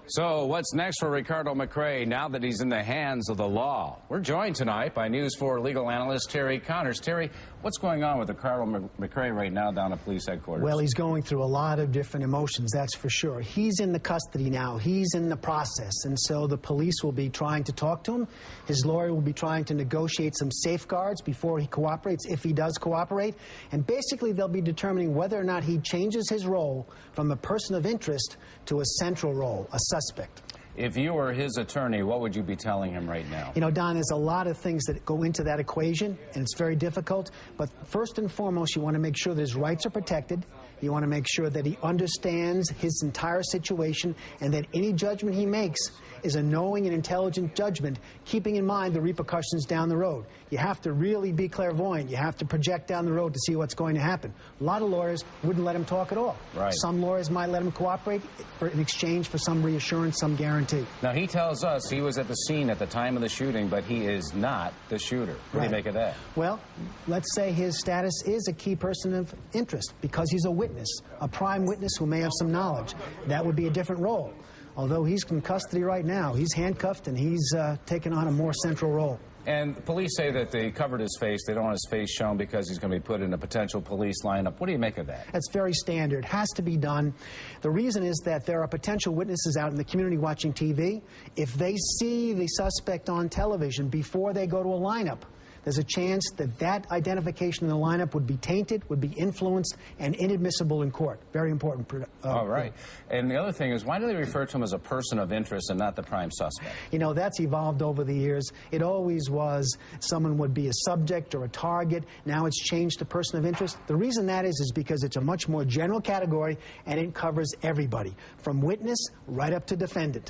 So what's next for Ricardo McRae now that he's in the hands of the law? We're joined tonight by News 4 legal analyst Terry Connors. Terry, what's going on with Ricardo McRae right now down at police headquarters? Well, he's going through a lot of different emotions, that's for sure. He's in the custody now. He's in the process. And so the police will be trying to talk to him. His lawyer will be trying to negotiate some safeguards before he cooperates, if he does cooperate. And basically, they'll be determining whether or not he changes his role from a person of interest to a central role, a suspect. If you were his attorney, what would you be telling him right now? You know, Don, there's a lot of things that go into that equation, and it's very difficult. But first and foremost, you want to make sure that his rights are protected. You want to make sure that he understands his entire situation and that any judgment he makes is a knowing and intelligent judgment, keeping in mind the repercussions down the road. You have to really be clairvoyant. You have to project down the road to see what's going to happen. A lot of lawyers wouldn't let him talk at all. Right. Some lawyers might let him cooperate in exchange for some reassurance, some guarantee. Now, he tells us he was at the scene at the time of the shooting, but he is not the shooter. What do you make of that? Well, let's say his status is a key person of interest because he's a witness, a prime witness who may have some knowledge. That would be a different role. Although he's in custody right now, he's handcuffed and he's taken on a more central role. And the police say that they covered his face. They don't want his face shown because he's going to be put in a potential police lineup. What do you make of that? That's very standard. Has to be done. The reason is that there are potential witnesses out in the community watching TV. If they see the suspect on television before they go to a lineup, there's a chance that that identification in the lineup would be tainted, would be influenced, and inadmissible in court. Very important. All right. And the other thing is, why do they refer to him as a person of interest and not the prime suspect? You know, that's evolved over the years. It always was someone would be a subject or a target. Now it's changed to person of interest. The reason that is because it's a much more general category, and it covers everybody, from witness right up to defendant.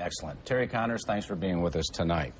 Excellent. Terry Connors, thanks for being with us tonight.